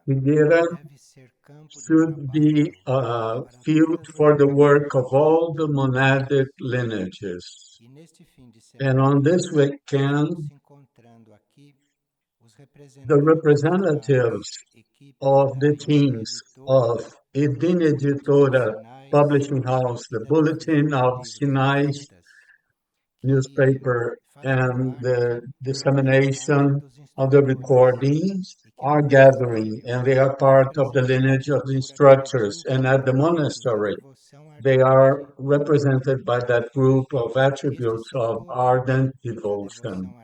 Figueira should be field for the work of all the monadic lineages. And on this weekend, the representatives of the teams of Irdin Publishing House, the Bulletin of Sinai newspaper, and the dissemination of the recordings are gathering, and they are part of the lineage of the instructors. And at the monastery, they are represented by that group of attributes of ardent devotion.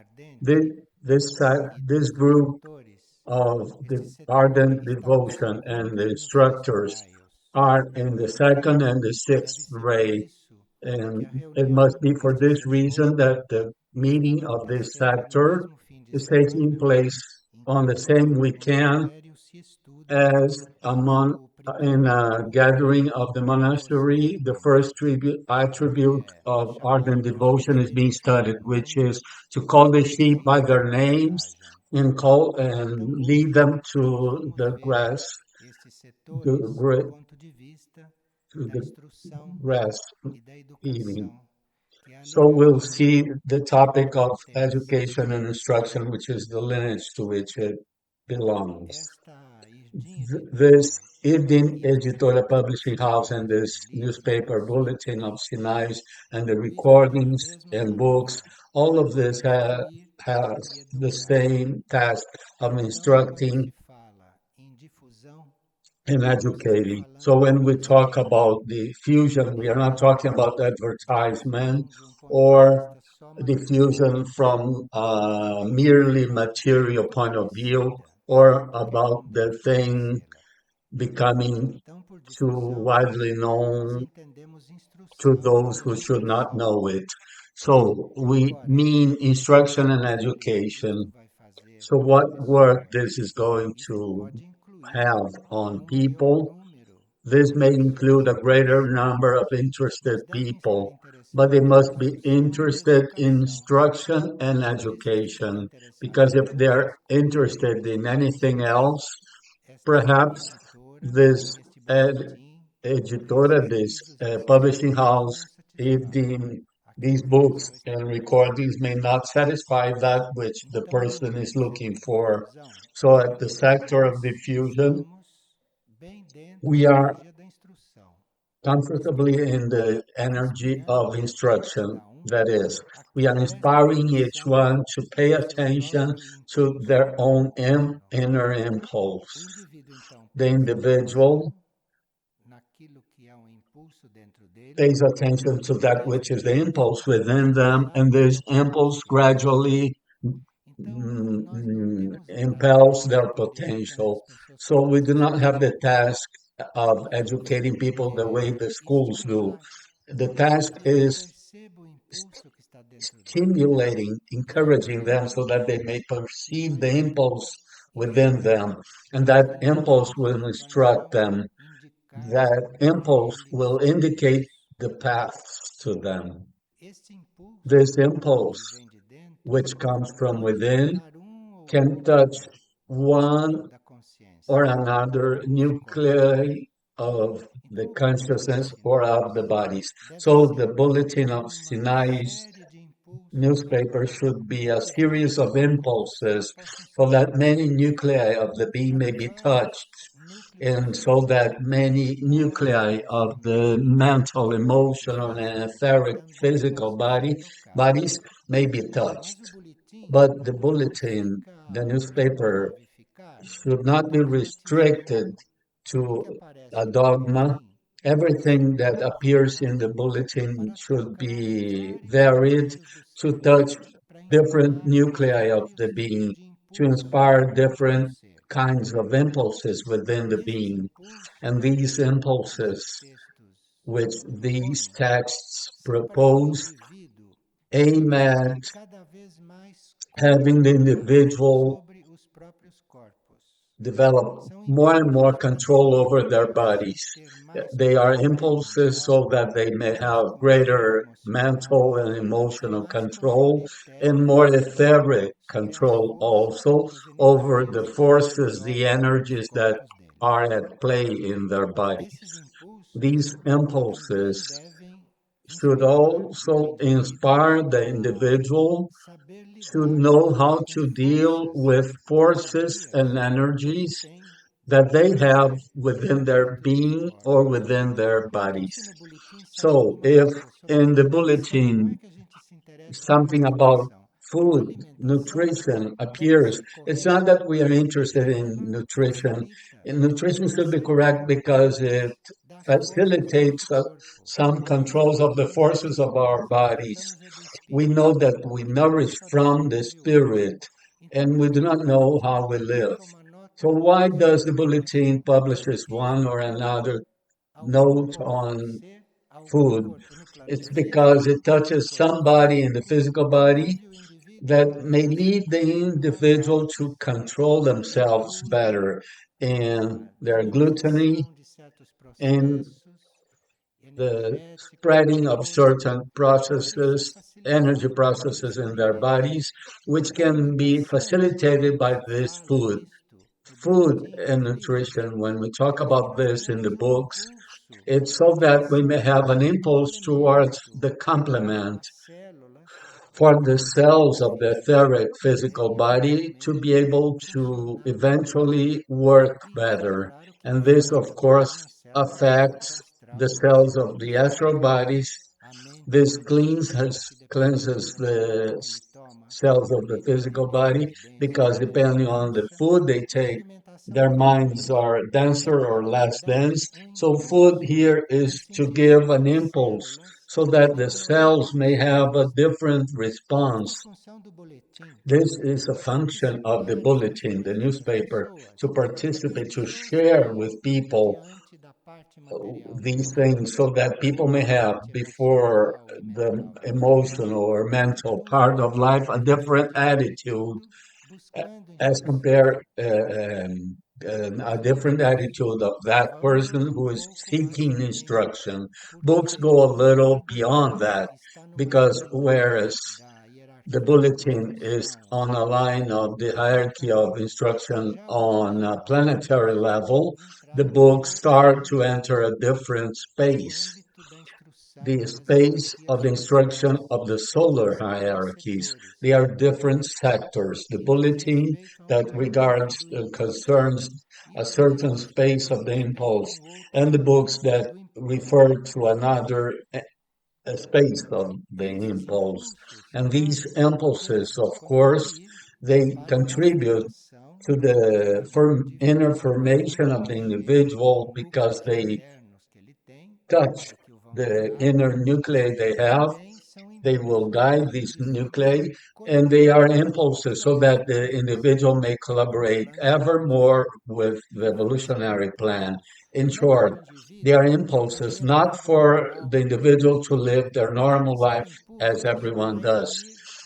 This, this group of the ardent devotion and the instructors are in the second and the sixth ray, and it must be for this reason that the meeting of this sector is taking place on the same weekend as in a gathering of the monastery. The first attribute of ardent devotion is being studied, which is to call the sheep by their names and call and lead them to the grass, the, to the grass eating. So we'll see the topic of education and instruction, which is the lineage to which it belongs. This Irdin Publishing House and this newspaper Bulletin of Sinai and the recordings and books, all of this has the same task of instructing and educating. So when we talk about diffusion, we are not talking about advertisement or diffusion from a merely material point of view or about the thing becoming too widely known to those who should not know it. So we mean instruction and education. So what work this is going to have on people? This may include a greater number of interested people, but they must be interested in instruction and education, because if they're interested in anything else, perhaps this editora, this publishing house, these books and recordings may not satisfy that which the person is looking for. So at the sector of diffusion, we are comfortably in the energy of instruction. That is, we are inspiring each one to pay attention to their own inner impulse. The individual pays attention to that which is the impulse within them, and this impulse gradually impels their potential. So we do not have the task of educating people the way the schools do. The task is stimulating, encouraging them so that they may perceive the impulse within them, and that impulse will instruct them. That impulse will indicate the paths to them. This impulse, which comes from within, can touch one or another nuclei of the consciousness or of the bodies. So the Bulletin of Sinai's newspaper should be a series of impulses so that many nuclei of the being may be touched, and so that many nuclei of the mental, emotional, and etheric physical bodies may be touched. But the bulletin, the newspaper, should not be restricted to a dogma. Everything that appears in the bulletin should be varied to touch different nuclei of the being, to inspire different kinds of impulses within the being. And these impulses, which these texts propose, aim at having the individual develop more and more control over their bodies. They are impulses so that they may have greater mental and emotional control and more etheric control also over the forces, the energies that are at play in their bodies. These impulses should also inspire the individual to know how to deal with forces and energies that they have within their being or within their bodies. So, if in the bulletin something about food, nutrition appears, it's not that we are interested in nutrition. And nutrition should be correct because it facilitates some controls of the forces of our bodies. We know that we nourish from the spirit and we do not know how we live. So why does the bulletin publishes one or another note on food? It's because it touches somebody in the physical body that may lead the individual to control themselves better in their gluttony and the spreading of certain processes, energy processes in their bodies, which can be facilitated by this food. Food and nutrition, when we talk about this in the books, it's so that we may have an impulse towards the complement for the cells of the etheric physical body to be able to eventually work better. And this, of course, affects the cells of the astral bodies. This cleanses the cells of the physical body because depending on the food they take, their minds are denser or less dense. So food here is to give an impulse so that the cells may have a different response. This is a function of the bulletin, the newspaper, to participate, to share with people these things so that people may have before the emotional or mental part of life a different attitude as compared a different attitude of that person who is seeking instruction. Books go a little beyond that because whereas the bulletin is on a line of the hierarchy of instruction on a planetary level. The books start to enter a different space, the space of the instruction of the solar hierarchies. They are different sectors. The bulletin that regards concerns a certain space of the impulse, and the books that refer to another space of the impulse. And these impulses, of course, they contribute to the inner formation of the individual because they touch the inner nuclei they have. They will guide these nuclei and they are impulses so that the individual may collaborate ever more with the evolutionary plan. In short, they are impulses not for the individual to live their normal life as everyone does.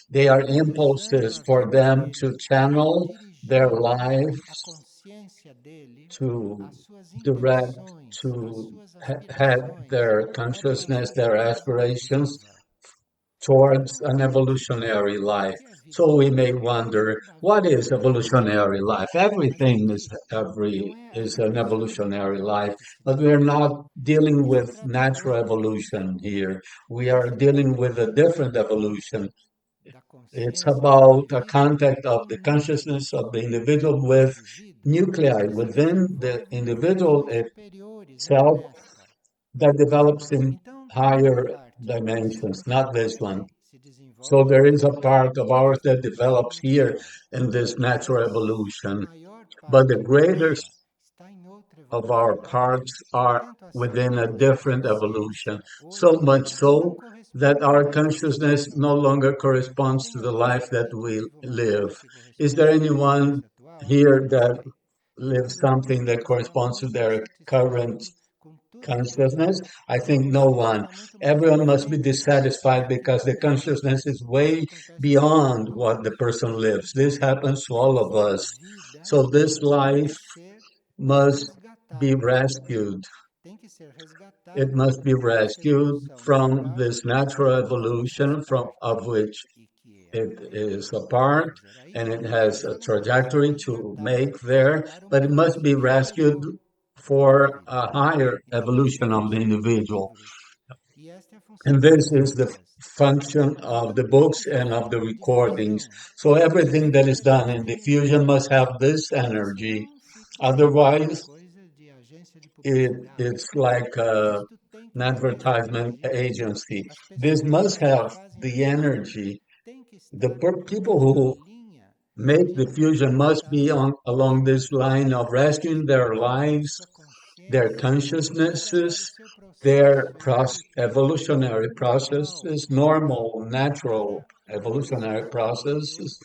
They are impulses for them to channel their lives to direct, to head their consciousness, their aspirations towards an evolutionary life. So we may wonder, what is evolutionary life? Everything is an evolutionary life, but we're not dealing with natural evolution here. We are dealing with a different evolution. It's about a contact of the consciousness of the individual with nuclei within the individual itself that develops in higher dimensions, not this one. So there is a part of ours that develops here in this natural evolution, but the greatest of our parts are within a different evolution, so much so that our consciousness no longer corresponds to the life that we live. Is there anyone here that lives something that corresponds to their current consciousness? I think no one. Everyone must be dissatisfied because the consciousness is way beyond what the person lives. This happens to all of us. So this life must be rescued. It must be rescued from this natural evolution from of which it is a part, and it has a trajectory to make there, but it must be rescued for a higher evolution of the individual. And this is the function of the books and of the recordings. So everything that is done in diffusion must have this energy. Otherwise, it's like an advertisement agency. This must have the energy. People who make diffusion must be on along this line of rescuing their lives, their consciousnesses, their evolutionary processes, normal, natural evolutionary processes,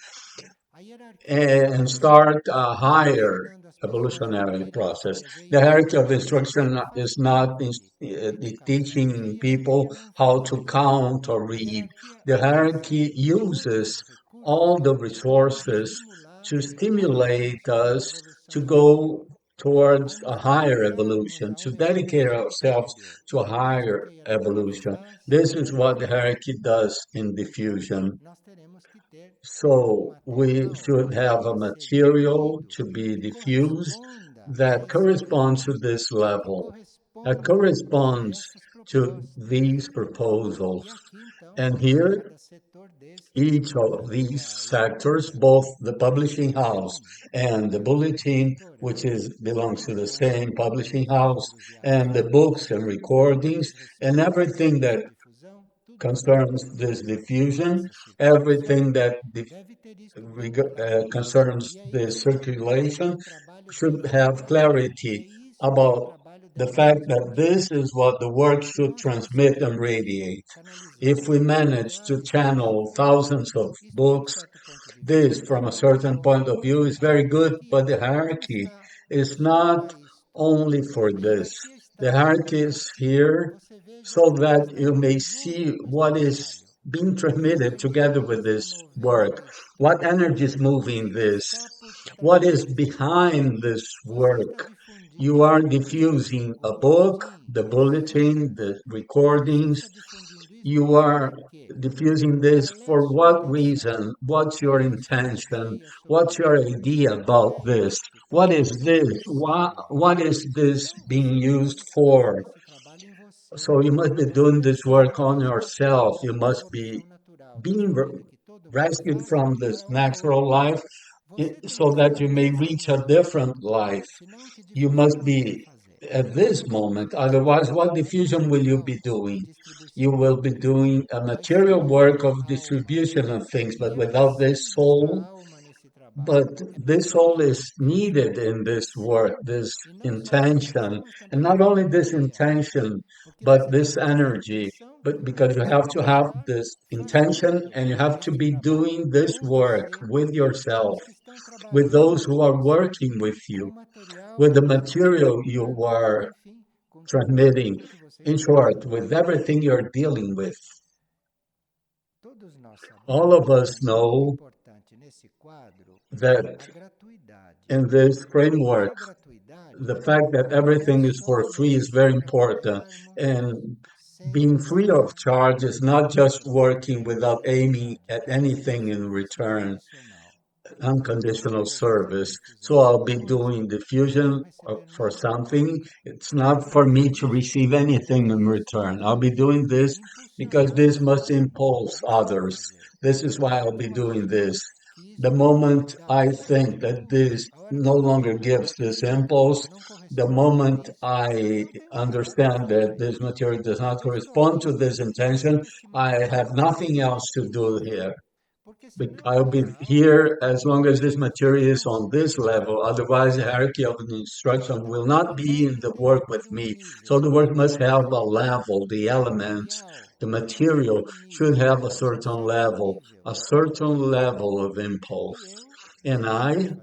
and start a higher evolutionary process. The hierarchy of instruction is not teaching people how to count or read. The hierarchy uses all the resources to stimulate us to go towards a higher evolution, to dedicate ourselves to a higher evolution. This is what the hierarchy does in diffusion. So we should have a material to be diffused that corresponds to this level, that corresponds to these proposals. And here, each of these sectors, both the publishing house and the bulletin, which belongs to the same publishing house, and the books and recordings, and everything that concerns this diffusion, everything that concerns the circulation, should have clarity about the fact that this is what the work should transmit and radiate. If we manage to channel thousands of books, this, from a certain point of view, is very good, but the hierarchy is not only for this. The hierarchy is here so that you may see what is being transmitted together with this work. What energy is moving this? What is behind this work? You are diffusing a book, the bulletin, the recordings. You are diffusing this for what reason? What's your intention? What's your idea about this? What is this? What is this being used for? So you must be doing this work on yourself. You must be being rescued from this natural life so that you may reach a different life. You must be at this moment. Otherwise, what diffusion will you be doing? You will be doing a material work of distribution of things, but without this soul. But this soul is needed in this work, this intention, and not only this intention, but this energy. But because you have to have this intention and you have to be doing this work with yourself, with those who are working with you, with the material you are transmitting, in short, with everything you're dealing with. All of us know that in this framework, the fact that everything is for free is very important. And being free of charge is not just working without aiming at anything in return, unconditional service. So I'll be doing diffusion for something. It's not for me to receive anything in return. I'll be doing this because this must impulse others. This is why I'll be doing this. The moment I think that this no longer gives this impulse, the moment I understand that this material does not correspond to this intention, I have nothing else to do here. But I'll be here as long as this material is on this level. Otherwise, the hierarchy of the instruction will not be in the work with me. So the work must have a level. The elements, the material should have a certain level of impulse. And I,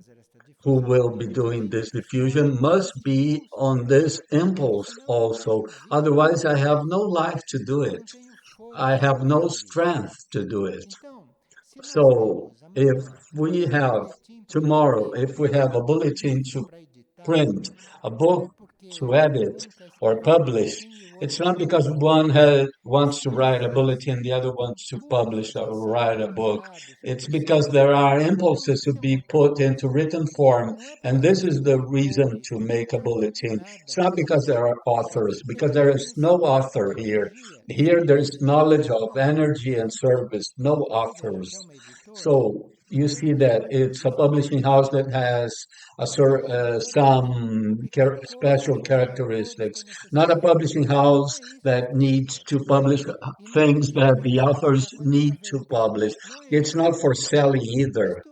who will be doing this diffusion, must be on this impulse also. Otherwise, I have no life to do it. I have no strength to do it. So if we have tomorrow, if we have a bulletin to print, a book to edit or publish, it's not because wants to write a bulletin, the other wants to publish or write a book. It's because there are impulses to be put into written form, and this is the reason to make a bulletin. It's not because there are authors, because there is no author here. Here there's knowledge of energy and service, no authors. So you see that it's a publishing house that has some special characteristics, not a publishing house that needs to publish things that the authors need to publish. It's not for selling either.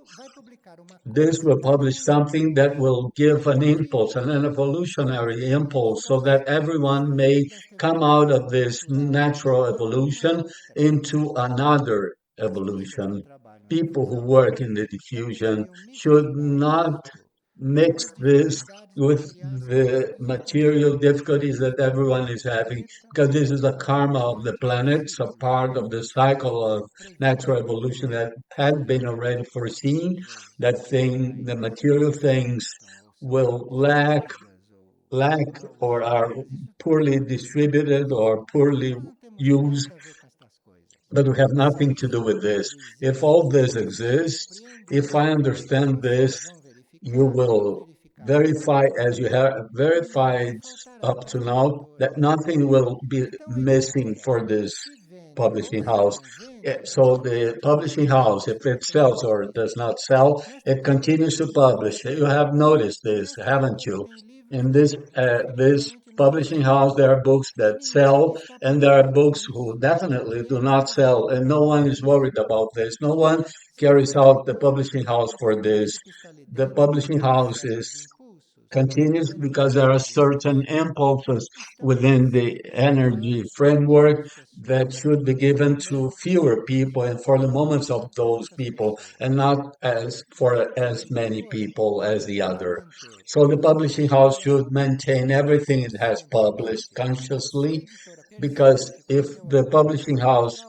This will publish something that will give an impulse, an evolutionary impulse, so that everyone may come out of this natural evolution into another evolution. People who work in the diffusion should not mix this with the material difficulties that everyone is having, because this is the karma of the planet, it's a part of the cycle of natural evolution that had been already foreseen. That thing, the material things will lack or are poorly distributed or poorly used, but we have nothing to do with this. If all this exists, if I understand this, you will verify, as you have verified up to now, that nothing will be missing for this publishing house. So the publishing house, if it sells or does not sell, it continues to publish. You have noticed this, haven't you? In this publishing house, there are books that sell, and there are books who definitely do not sell, and no one is worried about this. No one carries out the publishing house for this. The publishing house is continues because there are certain impulses within the energy framework that should be given to fewer people and for the moments of those people, and not as for as many people as the other. So the publishing house should maintain everything it has published consciously, because if the publishing house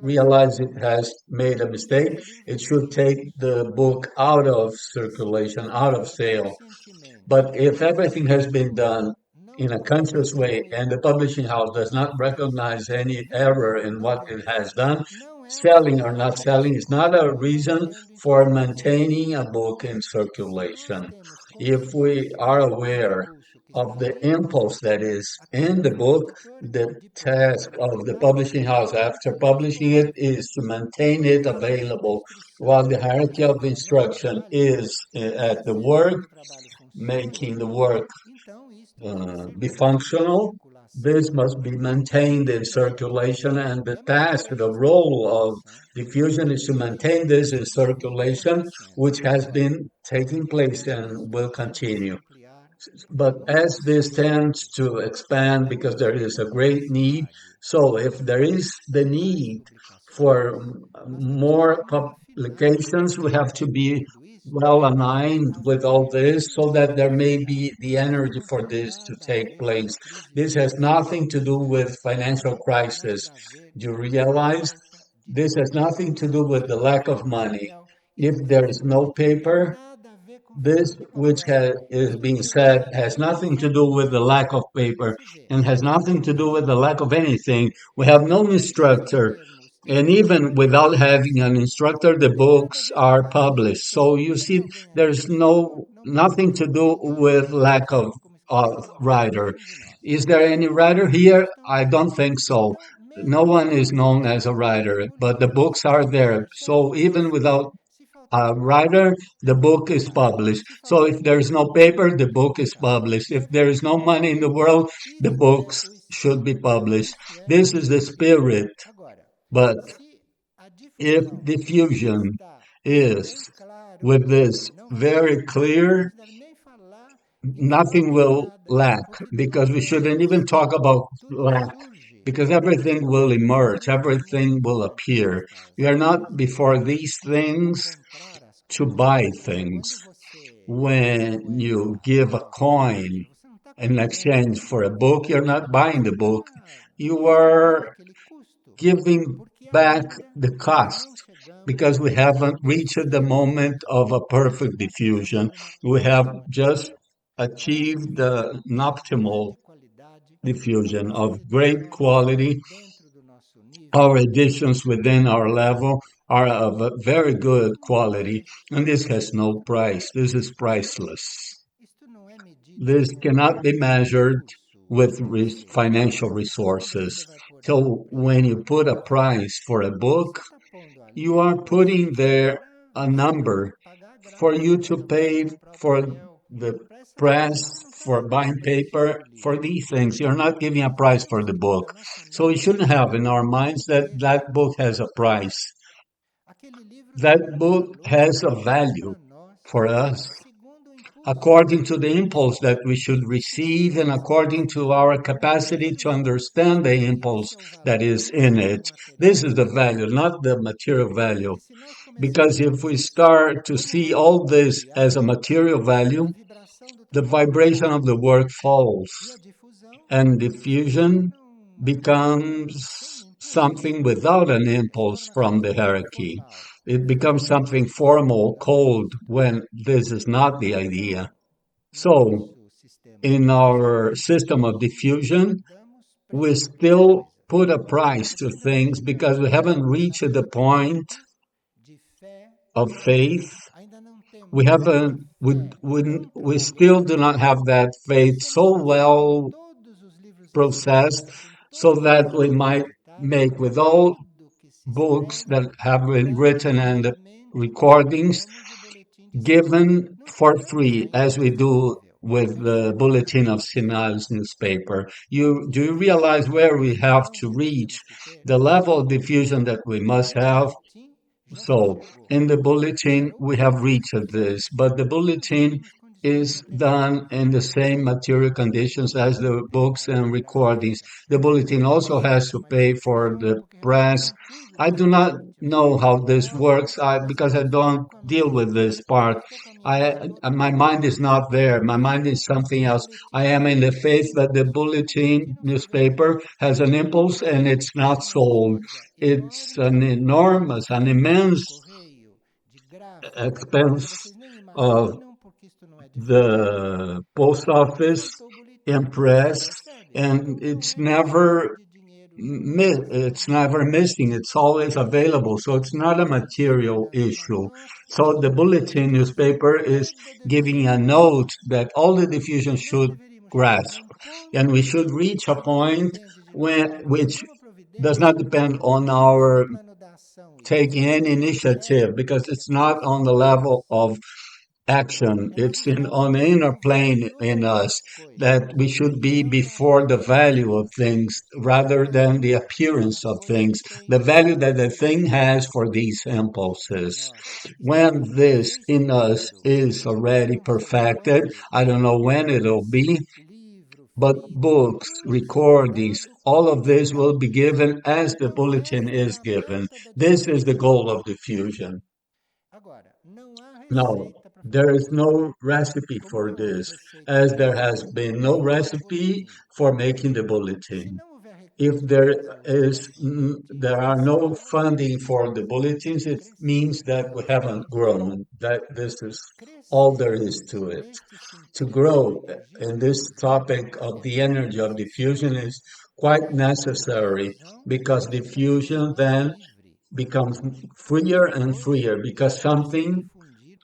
realize it has made a mistake, it should take the book out of circulation, out of sale. But if everything has been done in a conscious way and the publishing house does not recognize any error in what it has done, selling or not selling is not a reason for maintaining a book in circulation. If we are aware of the impulse that is in the book, the task of the publishing house after publishing it is to maintain it available while the hierarchy of instruction is at the work, making the work be functional. This must be maintained in circulation, and the task, the role of diffusion is to maintain this in circulation, which has been taking place and will continue. But as this tends to expand because there is a great need, so if there is the need for more publications, we have to be well aligned with all this so that there may be the energy for this to take place. This has nothing to do with financial crisis. Do you realize? This has nothing to do with the lack of money. If there is no paper, this, which is being said, has nothing to do with the lack of paper and has nothing to do with the lack of anything. We have no instructor, and even without having an instructor, the books are published. So you see, there's nothing to do with lack of writer. Is there any writer here? I don't think so. No one is known as a writer, but the books are there. So even without a writer, the book is published. So if there is no paper, the book is published. If there is no money in the world, the books should be published. This is the spirit. But if diffusion is with this very clear, nothing will lack, because we shouldn't even talk about lack, because everything will emerge, everything will appear. We are not before these things to buy things. When you give a coin in exchange for a book, you're not buying the book. You are giving back the cost. because we haven't reached the moment of a perfect diffusion. We have just achieved an optimal diffusion of great quality. Our editions within our level are of a very good quality, and this has no price. This is priceless. This cannot be measured with financial resources. So when you put a price for a book, you are putting there a number for you to pay for the press, for buying paper, for these things. You're not giving a price for the book. So we shouldn't have in our minds that that book has a price. That book has a value for us according to the impulse that we should receive and according to our capacity to understand the impulse that is in it. This is the value, not the material value. Because if we start to see all this as a material value, the vibration of the work falls and diffusion becomes something without an impulse from the hierarchy. It becomes something formal, cold, when this is not the idea. So, in our system of diffusion, we still put a price to things because we haven't reached the point of faith. We still do not have that faith so well processed so that we might make with all books that have been written and recordings given for free, as we do with the Bulletin of Sinais newspaper. Do you realize where we have to reach the level of diffusion that we must have? So, in the bulletin, we have reached this, but the bulletin is done in the same material conditions as the books and recordings. The bulletin also has to pay for the press. I do not know how this works because I don't deal with this part. My mind is not there. My mind is something else. I am in the faith that the bulletin newspaper has an impulse and it's not sold. It's an immense expense of the post office and press, and it's never missing. It's always available. So it's not a material issue. So the bulletin newspaper is giving a note that all the diffusion should grasp. And we should reach a point which does not depend on our taking any initiative because it's not on the level of action. It's on the inner plane in us that we should be before the value of things rather than the appearance of things, the value that the thing has for these impulses. When this in us is already perfected, I don't know when it'll be, but books, recordings, all of this will be given as the bulletin is given. This is the goal of diffusion. No, there is no recipe for this, as there has been no recipe for making the bulletin. If there are no funding for the bulletins, it means that we haven't grown. That this is all there is to it. To grow in this topic of the energy of diffusion is quite necessary because diffusion then becomes freer and freer because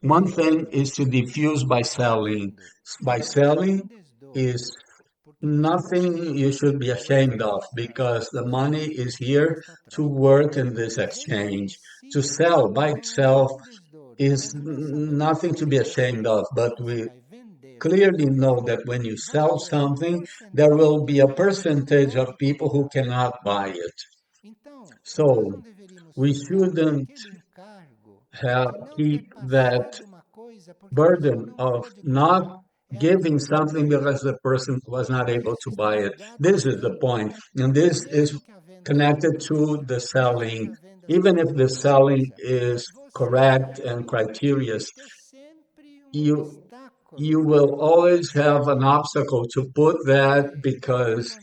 one thing is to diffuse by selling. By selling is nothing you should be ashamed of because the money is here to work in this exchange. To sell by itself is nothing to be ashamed of, but we clearly know that when you sell something, there will be a percentage of people who cannot buy it. So we shouldn't keep that burden of not giving something because the person was not able to buy it. This is the point. And this is connected to the selling. Even if the selling is correct and criterious, you you will always have an obstacle to put that because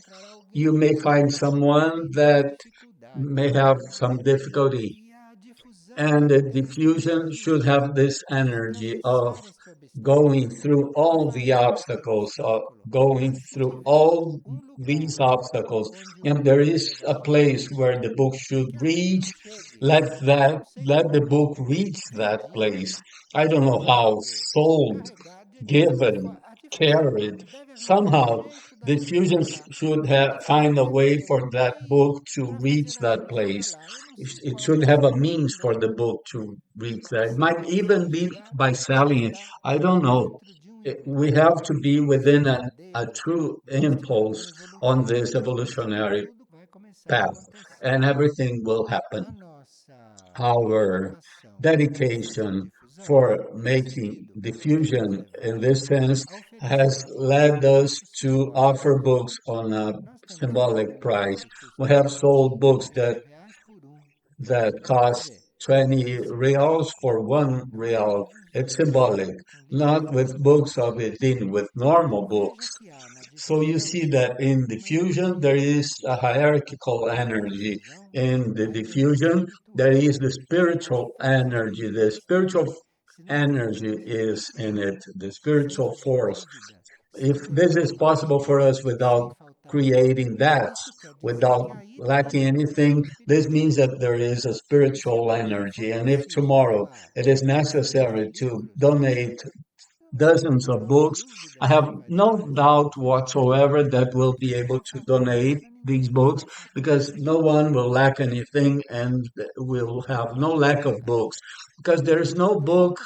you may find someone that may have some difficulty And the diffusion should have this energy of going through all the obstacles, going through all these obstacles. And there is a place where the book should reach. Let the book reach that place. I don't know how, sold, given, carried. Somehow, the fusion should have find a way for that book to reach that place. It should have a means for the book to reach that. It might even be by selling it. I don't know. We have to be within a true impulse on this evolutionary path, and everything will happen. Our dedication for making diffusion in this sense has led us to offer books on a symbolic price. We have sold books that cost 20 reals for 1 real. It's symbolic, not with books of Irdin, with normal books. So you see that in diffusion, there is a hierarchical energy. In the diffusion, there is the spiritual energy. The spiritual energy is in it, the spiritual force. If this is possible for us without creating that, without lacking anything, this means that there is a spiritual energy. And if tomorrow it is necessary to donate dozens of books, I have no doubt whatsoever that we'll be able to donate these books because no one will lack anything and will have no lack of books because there's no book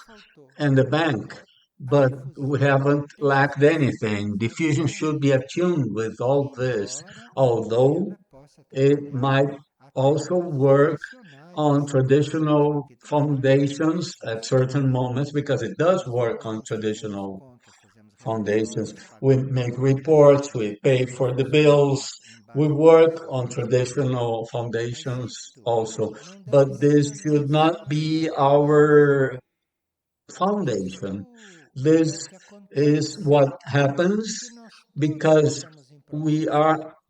in the bank, but we haven't lacked anything. Diffusion should be attuned with all this, although it might also work on traditional foundations at certain moments because it does work on traditional foundations. We make reports, we pay for the bills, we work on traditional foundations also. But this should not be our foundation. This is what happens because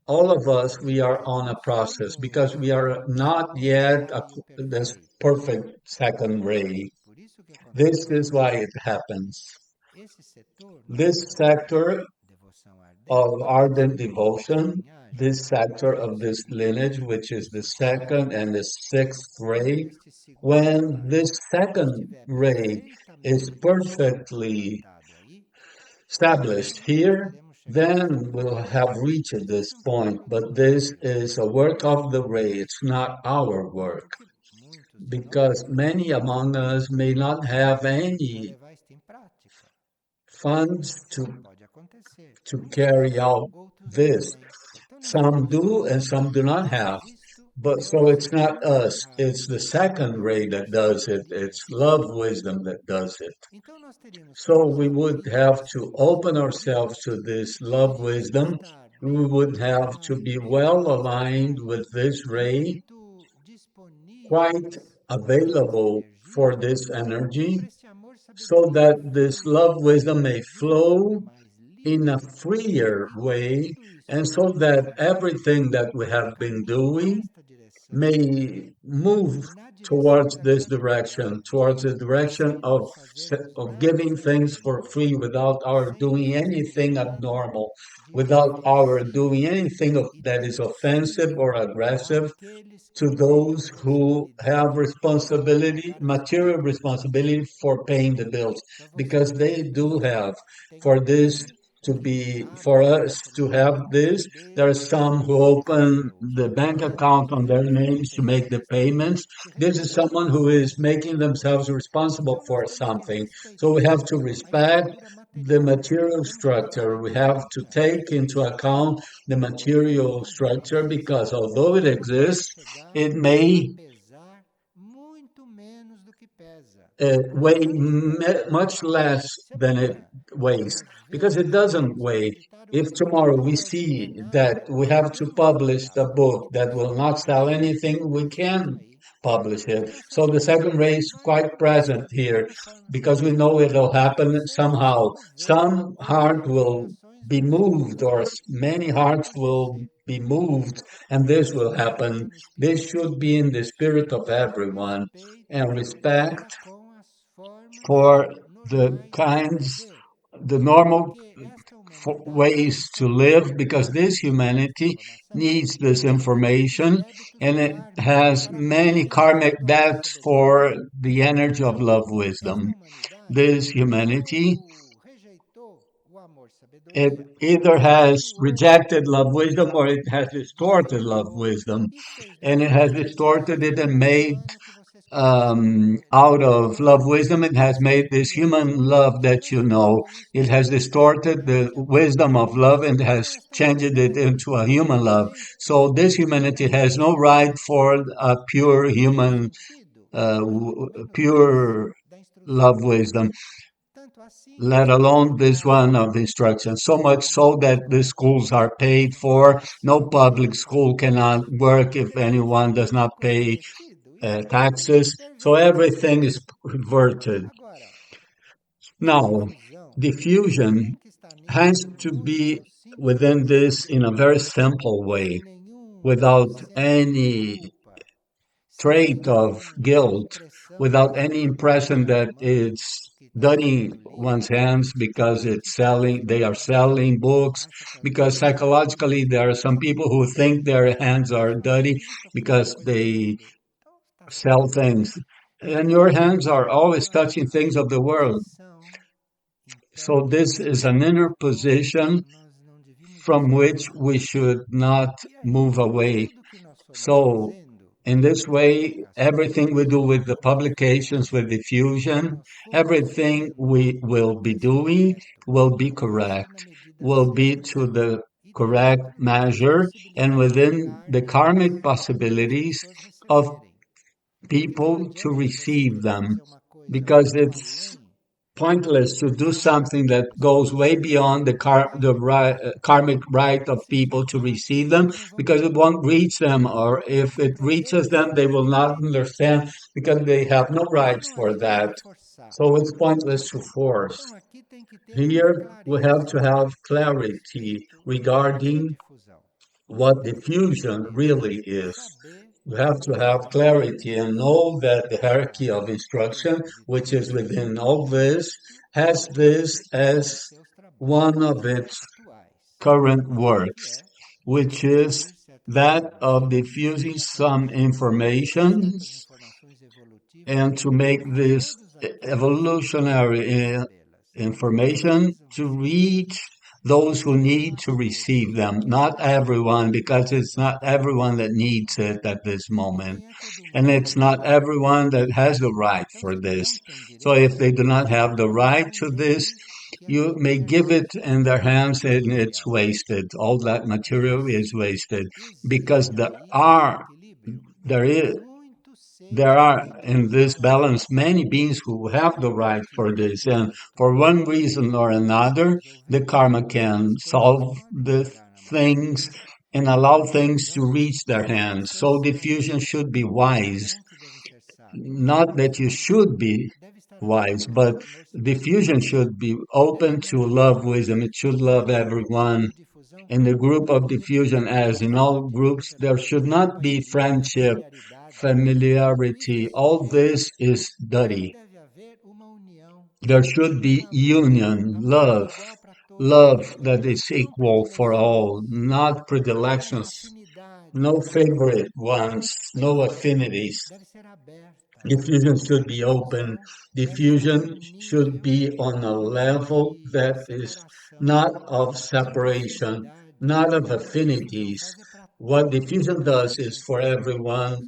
all of us, we are on a process because we are not yet this perfect second ray. This is why it happens. This sector of ardent devotion, this sector of this lineage, which is the second and the sixth ray, when this second ray is perfectly established here, then we'll have reached this point. But this is a work of the ray, it's not our work, because many among us may not have any funds to carry out this. Some do and some do not have. But so it's not us, it's the second ray that does it. It's love wisdom that does it. So we would have to open ourselves to this love wisdom. We would have to be well aligned with this ray, quite available for this energy, so that this love wisdom may flow in a freer way, and so that everything that we have been doing may move towards this direction, towards the direction of giving things for free without our doing anything abnormal, without our doing anything that is offensive or aggressive to those who have responsibility, material responsibility for paying the bills, because they do have for this for us to have this. There are some who open the bank account on their names to make the payments. This is someone who is making themselves responsible for something. So we have to respect the material structure. We have to take into account the material structure because although it exists, it may weigh much less than it weighs because it doesn't weigh. If tomorrow we see that we have to publish a book that will not sell anything, we can publish it. So the second ray is quite present here because we know it'll happen somehow. Some heart will be moved or many hearts will be moved, and this will happen. This should be in the spirit of everyone, and respect for the kinds, the normal ways to live, because this humanity needs this information, and it has many karmic debts for the energy of love wisdom. This humanity, it either has rejected love wisdom or it has distorted love wisdom, and it has distorted it and made out of love wisdom, it has made this human love that you know. It has distorted the wisdom of love and has changed it into a human love. So this humanity has no right for a pure human, pure love wisdom, let alone this one of instruction. So much so that the schools are paid for. No public school cannot work if anyone does not pay taxes. So everything is perverted. Now, diffusion has to be within this in a very simple way, without any trait of guilt, without any impression that it's dirty one's hands because it's selling, they are selling books, because psychologically there are some people who think their hands are dirty because they sell things. And your hands are always touching things of the world. So this is an inner position from which we should not move away. So in this way, everything we do with the publications, with diffusion, everything we will be doing will be correct, will be to the correct measure and within the karmic possibilities of people to receive them, because it's pointless to do something that goes way beyond the karmic right of people to receive them, because it won't reach them, or if it reaches them they will not understand because they have no rights for that. So it's pointless to force. Here we have to have clarity regarding what diffusion really is. You have to have clarity and know that the hierarchy of instruction, which is within all this, has this as one of its current works, which is that of diffusing some informations and to make this evolutionary information to reach those who need to receive them. Not everyone, because it's not everyone that needs it at this moment. And it's not everyone that has the right for this. So if they do not have the right to this, you may give it in their hands and it's wasted. All that material is wasted because there is, there are in this balance many beings who have the right for this, and for one reason or another, the karma can solve the things and allow things to reach their hands. So diffusion should be wise. Not that you should be wise, but diffusion should be open to love wisdom. It should love everyone. In the group of diffusion, as in all groups, there should not be friendship, familiarity. All this is dirty. There should be union, love that is equal for all, not predilections, no favorite ones, no affinities. Diffusion should be open. Diffusion should be on a level that is not of separation, not of affinities. What diffusion does is for everyone,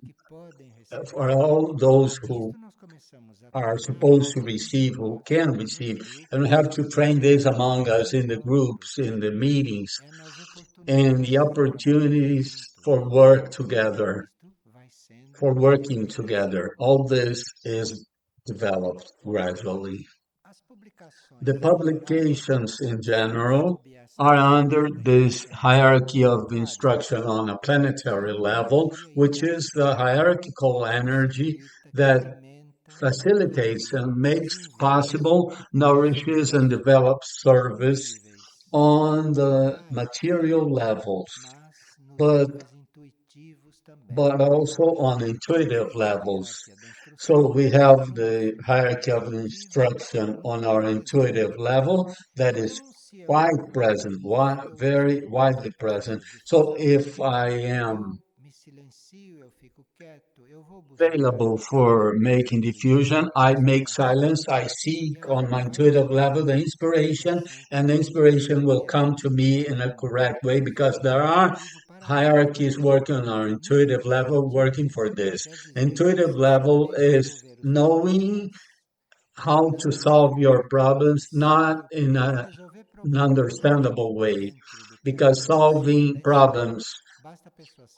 for all those who are supposed to receive, who can receive, and we have to train this among us in the groups, in the meetings, and the opportunities for work together, for working together. All this is developed gradually. The publications in general are under this hierarchy of instruction on a planetary level, which is the hierarchical energy that facilitates and makes possible, nourishes, and develops service on the material levels. but also on intuitive levels. So we have the hierarchy of instruction on our intuitive level that is quite present, very widely present. So if I am available for making diffusion, I make silence, I seek on my intuitive level the inspiration, and the inspiration will come to me in a correct way because there are hierarchies working on our intuitive level, working for this. Intuitive level is knowing how to solve your problems, not in an understandable way, because solving problems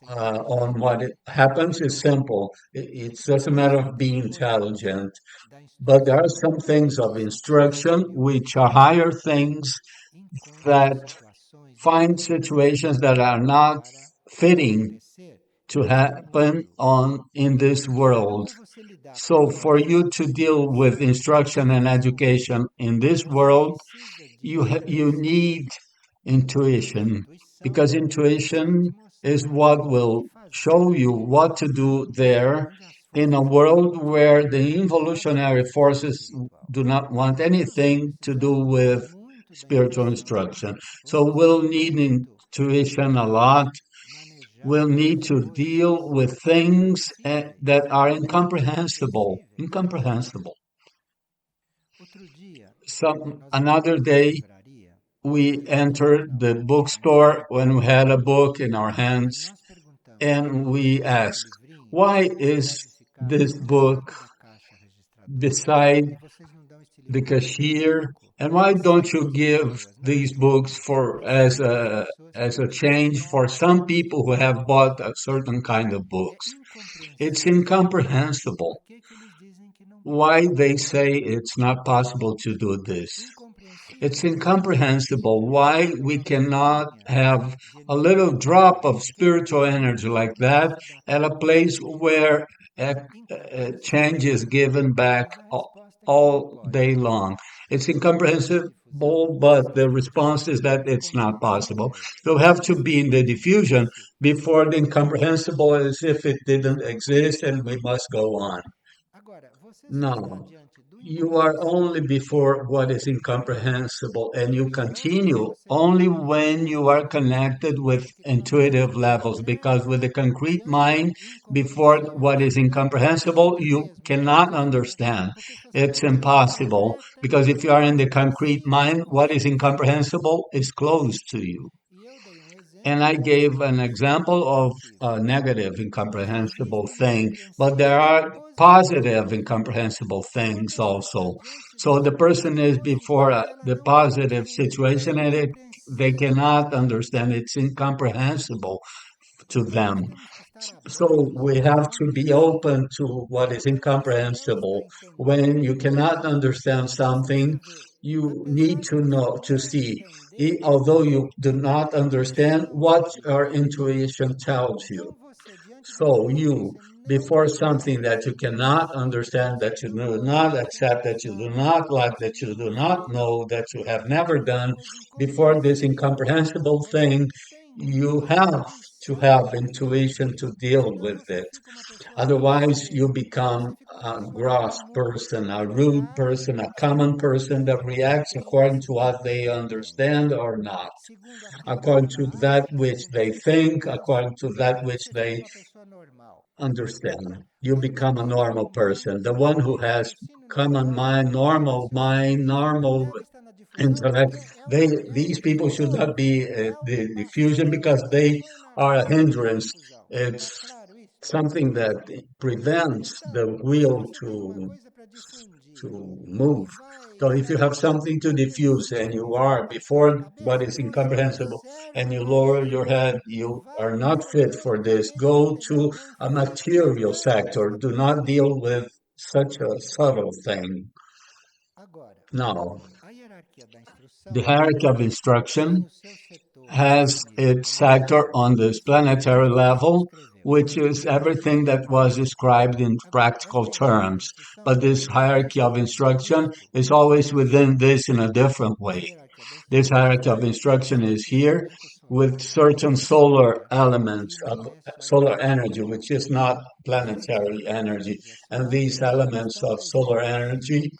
on what it happens is simple. It's just a matter of being intelligent. But there are some things of instruction which are higher things that find situations that are not fitting to happen on in this world. So for you to deal with instruction and education in this world, you need intuition because intuition is what will show you what to do there in a world where the evolutionary forces do not want anything to do with spiritual instruction. So we'll need intuition a lot. We'll need to deal with things that are incomprehensible. Incomprehensible. Another day, we entered the bookstore when we had a book in our hands and we asked, why is this book beside the cashier? And why don't you give these books for as a change for some people who have bought a certain kind of books? It's incomprehensible why they say it's not possible to do this. It's incomprehensible why we cannot have a little drop of spiritual energy like that at a place where change is given back all day long. It's incomprehensible, but the response is that it's not possible. So we have to be in the diffusion before the incomprehensible as if it didn't exist and we must go on. No, you are only before what is incomprehensible, and you continue only when you are connected with intuitive levels. Because with the concrete mind, before what is incomprehensible, you cannot understand. It's impossible. Because if you are in the concrete mind, what is incomprehensible is closed to you. And I gave an example of a negative incomprehensible thing, but there are positive incomprehensible things also. So the person is before the positive situation and they cannot understand. It's incomprehensible to them. So we have to be open to what is incomprehensible. When you cannot understand something, you need to know, to see, although you do not understand what your intuition tells you. So you, before something that you cannot understand, that you do not accept, that you do not like, that you do not know, that you have never done, before this incomprehensible thing, you have to have intuition to deal with it. Otherwise, you become a gross person, a rude person, a common person that reacts according to what they understand or not, according to that which they think, according to that which they understand. You become a normal person, the one who has common mind, normal intellect. These people should not be the diffusion because they are a hindrance. It's something that prevents the wheel to move. So if you have something to diffuse and you are before what is incomprehensible and you lower your head, you are not fit for this. Go to a material sector. Do not deal with such a subtle thing. Now, the hierarchy of instruction has its sector on this planetary level, which is everything that was described in practical terms. But this hierarchy of instruction is always within this in a different way. This hierarchy of instruction is here with certain solar elements of solar energy, which is not planetary energy. And these elements of solar energy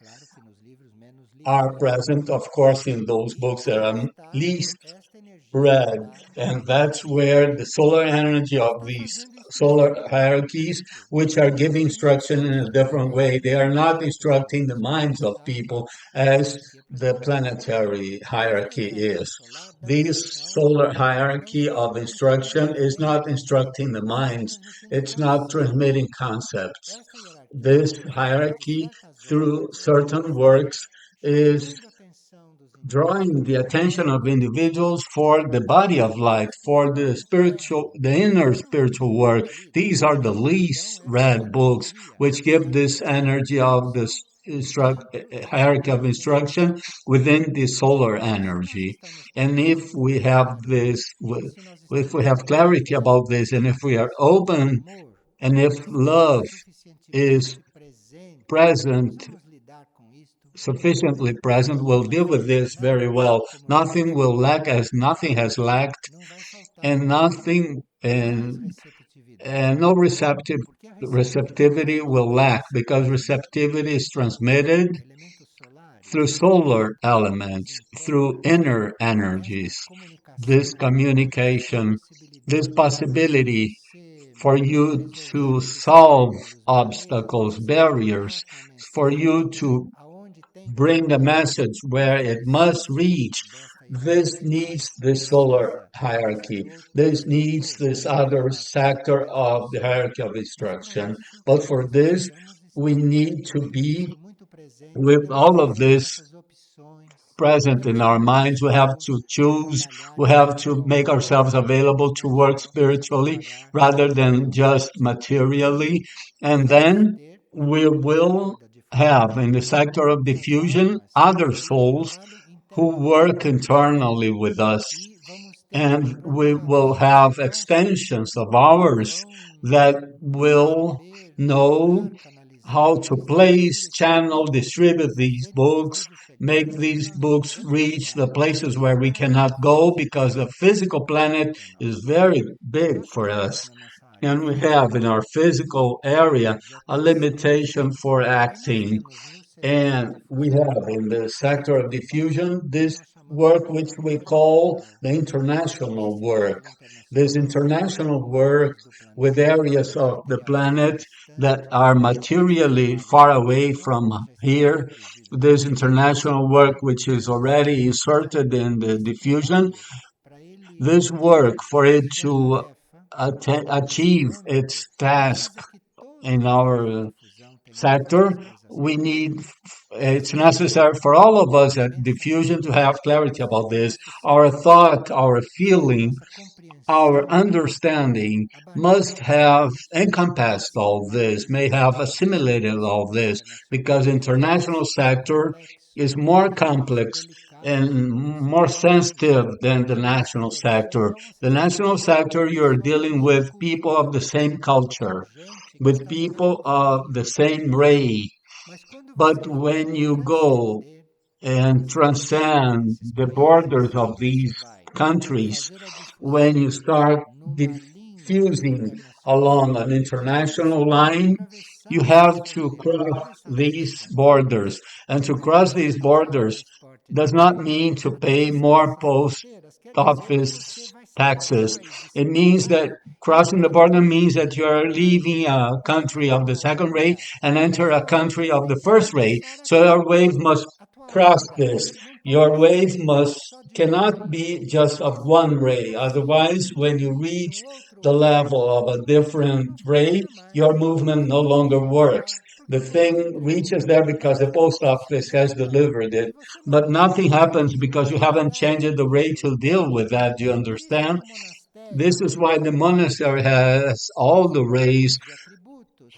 are present, of course, in those books that are least read. And that's where the solar energy of these solar hierarchies, which are giving instruction in a different way, they are not instructing the minds of people as the planetary hierarchy is. This solar hierarchy of instruction is not instructing the minds, it's not transmitting concepts. This hierarchy, through certain works, is drawing the attention of individuals for the body of light, for the spiritual, the inner spiritual work. These are the least read books, which give this energy of this hierarchy of instruction within the solar energy. And if we have this, if we have clarity about this, and if we are open, and if love is present, sufficiently present, will deal with this very well. Nothing will lack as nothing has lacked, and nothing and no receptivity will lack because receptivity is transmitted through solar elements, through inner energies. This communication, this possibility for you to solve obstacles, barriers, for you to bring a message where it must reach. This needs this solar hierarchy. This needs this other sector of the hierarchy of instruction. But for this, we need to be with all of this present in our minds. We have to choose. We have to make ourselves available to work spiritually rather than just materially. And then we will have in the sector of diffusion other souls who work internally with us, and we will have extensions of ours that will know how to place, channel, distribute these books, make these books reach the places where we cannot go because the physical planet is very big for us. And we have in our physical area a limitation for acting. And we have in the sector of diffusion this work which we call the international work. This international work with areas of the planet that are materially far away from here. This international work which is already inserted in the diffusion. This work for it to achieve its task in our sector, we need, it's necessary for all of us at diffusion to have clarity about this. Our thought, our feeling, our understanding must have encompassed all this, may have assimilated all this, because international sector is more complex and more sensitive than the national sector. The national sector, you're dealing with people of the same culture, with people of the same race. But when you go and transcend the borders of these countries, when you start diffusing along an international line, you have to cross these borders. And to cross these borders does not mean to pay more post office taxes. It means that crossing the border means that you are leaving a country of the second rate and enter a country of the first rate. So your wave must cross this. Your wave must cannot be just of one ray. Otherwise, when you reach the level of a different ray, your movement no longer works. The thing reaches there because the post office has delivered it, but nothing happens because you haven't changed the ray to deal with that. Do you understand? This is why the monastery has all the rays,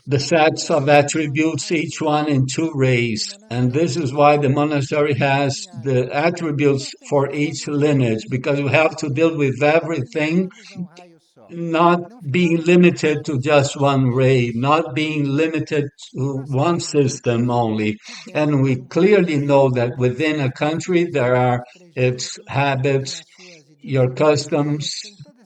the sets of attributes, each one in two rays. And this is why the monastery has the attributes for each lineage, because you have to deal with everything, not being limited to just one ray, not being limited to one system only. And we clearly know that within a country there are its habits, your customs,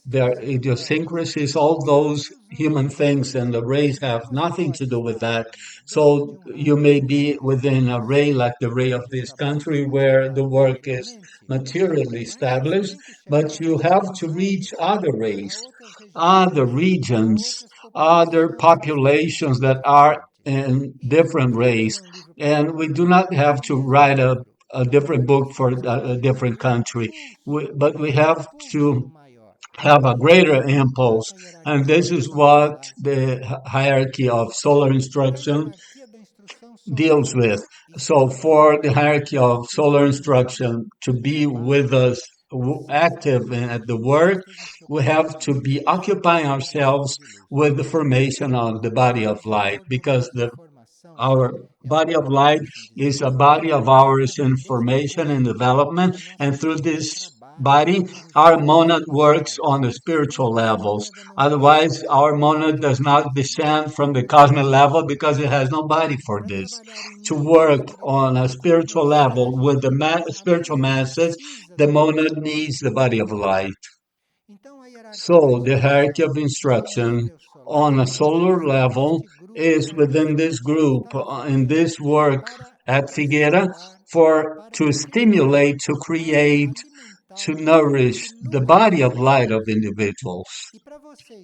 their idiosyncrasies, all those human things and the race have nothing to do with that. So you may be within a ray like the ray of this country where the work is materially established, but you have to reach other rays, other regions, other populations that are in different rays. And we do not have to write a different book for a different country, but we have to have a greater impulse. And this is what the hierarchy of solar instruction deals with. So, for the hierarchy of solar instruction to be with us active at the work, we have to be occupying ourselves with the formation of the body of light, because our body of light is a body of ours in formation and development, and through this body, our monad works on the spiritual levels. Otherwise, our monad does not descend from the cosmic level because it has no body for this. To work on a spiritual level with the spiritual masses, the monad needs the body of light. So the hierarchy of instruction on a solar level is within this group in this work at Figueira for to stimulate, to create, to nourish the body of light of individuals.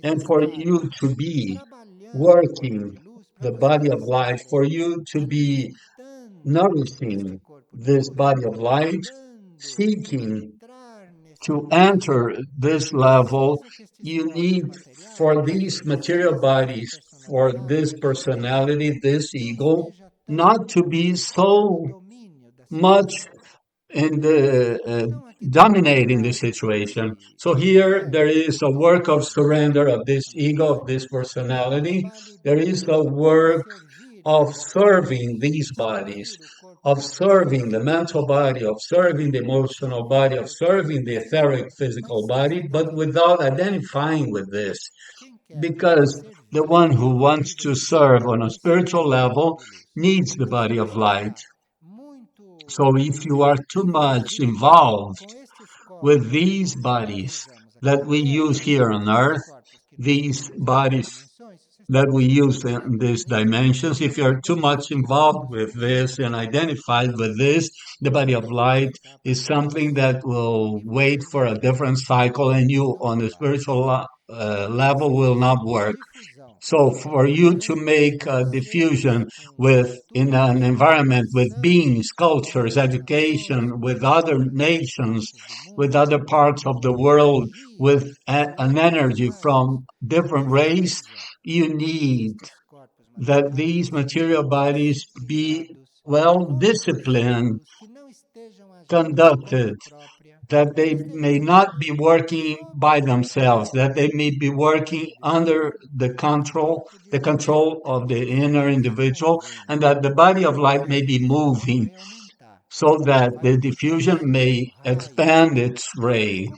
And for you to be working the body of light, for you to be nourishing this body of light, seeking to enter this level, you need for these material bodies, for this personality, this ego, not to be so much in the dominating the situation. So here there is a work of surrender of this ego, of this personality. There is a work of serving these bodies, of serving the mental body, of serving the emotional body, of serving the etheric physical body, but without identifying with this. Because the one who wants to serve on a spiritual level needs the body of light. So if you are too much involved with these bodies that we use here on earth, these bodies that we use in these dimensions, if you're too much involved with this and identified with this, the body of light is something that will wait for a different cycle, and you on the spiritual level will not work. So for you to make a diffusion with in an environment with beings, cultures, education, with other nations, with other parts of the world, with an energy from different race, you need that these material bodies be well disciplined, conducted, that they may not be working by themselves, that they may be working under the control of the inner individual, and that the body of light may be moving so that the diffusion may expand its ray.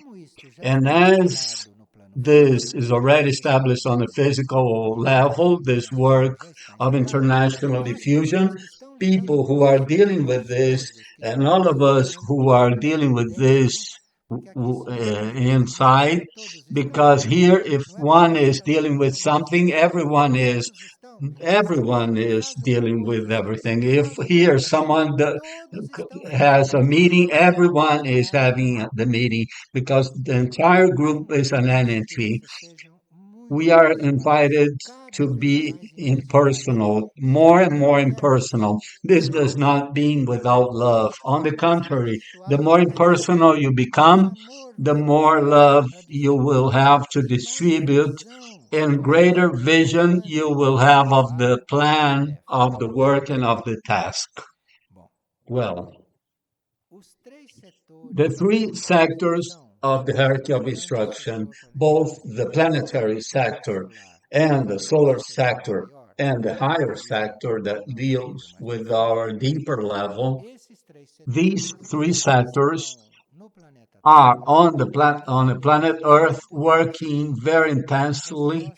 And as this is already established on a physical level, this work of international diffusion, people who are dealing with this, and all of us who are dealing with this inside, because here, if one is dealing with something, everyone is dealing with everything. If here someone has a meeting, everyone is having the meeting because the entire group is an entity. We are invited to be impersonal, more and more impersonal. This does not mean without love. On the contrary, the more impersonal you become, the more love you will have to distribute, and greater vision you will have of the plan, of the work, and of the task. Well, the three sectors of the hierarchy of instruction, both the planetary sector and the solar sector and the higher sector that deals with our deeper level, these three sectors are on the planet Earth working very intensely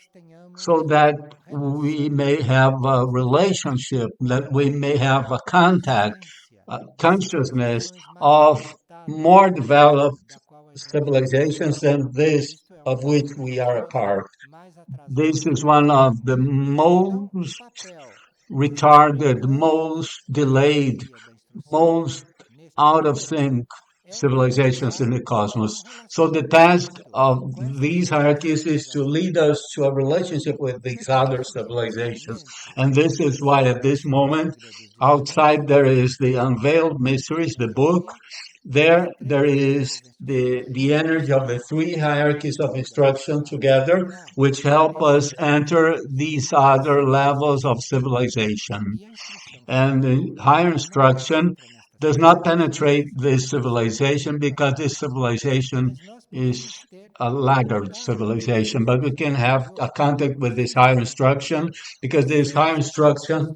so that we may have a relationship, that we may have a contact, consciousness of more developed civilizations than this of which we are a part. This is one of the most retarded, most delayed, most out of sync civilizations in the cosmos. So the task of these hierarchies is to lead us to a relationship with these other civilizations. And this is why at this moment, outside there is the unveiled mysteries, the book. There is the energy of the three hierarchies of instruction together, which help us enter these other levels of civilization. And the higher instruction does not penetrate this civilization because this civilization is a laggard civilization. But we can have a contact with this higher instruction because this higher instruction,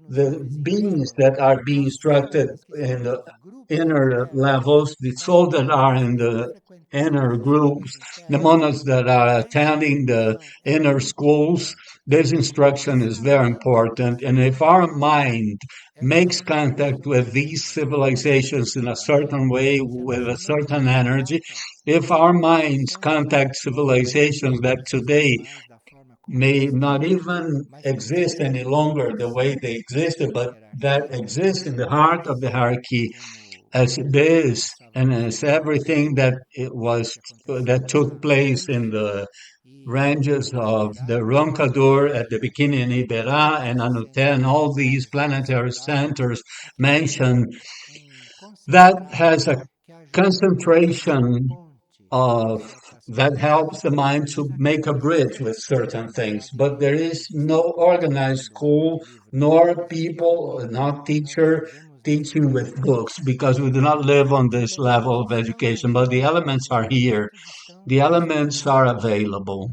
the beings that are being instructed in the inner levels, the souls that are in the inner groups, the monads that are attending the inner schools, this instruction is very important. And if our mind makes contact with these civilizations in a certain way, with a certain energy, if our minds contact civilizations that today may not even exist any longer the way they existed, but that exist in the heart of the hierarchy as it is, and as everything that it was that took place in the ranges of the Roncador at the beginning in Iberá and Anuté, all these planetary centers mentioned, that has a concentration of that helps the mind to make a bridge with certain things. But there is no organized school, nor people, not teacher teaching with books, because we do not live on this level of education. But the elements are here. The elements are available.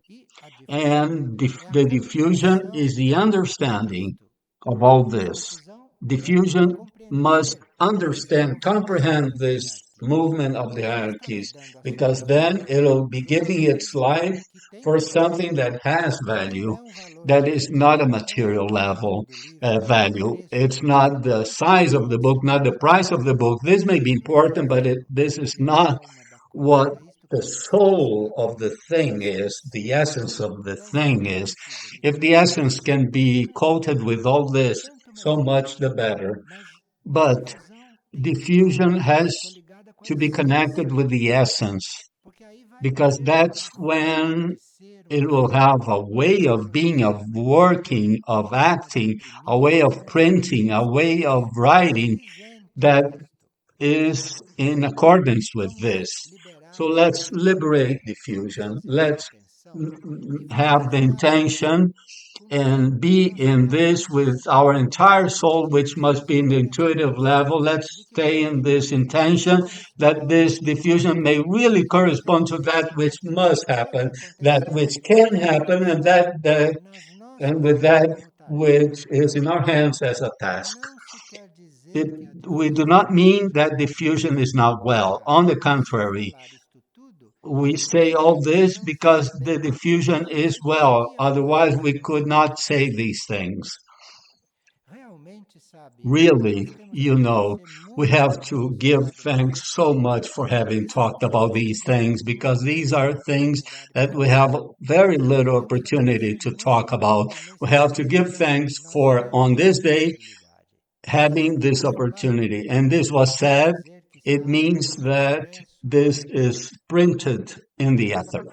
And the diffusion is the understanding of all this. Diffusion must understand, comprehend this movement of the hierarchies, because then it'll be giving its life for something that has value, that is not a material level value. It's not the size of the book, not the price of the book. This may be important, but this is not what the soul of the thing is, the essence of the thing is. If the essence can be coated with all this, so much the better. But diffusion has to be connected with the essence, because that's when it will have a way of being, of working, of acting, a way of printing, a way of writing that is in accordance with this. So let's liberate diffusion. Let's have the intention and be in this with our entire soul, which must be in the intuitive level. Let's stay in this intention that this diffusion may really correspond to that which must happen, that which can happen, and and with that which is in our hands as a task. It, we do not mean that diffusion is not well. On the contrary, we say all this because the diffusion is well. Otherwise, we could not say these things. Really, we have to give thanks so much for having talked about these things, because these are things that we have very little opportunity to talk about. We have to give thanks for, on this day, having this opportunity. And this was said, it means that this is printed in the ether.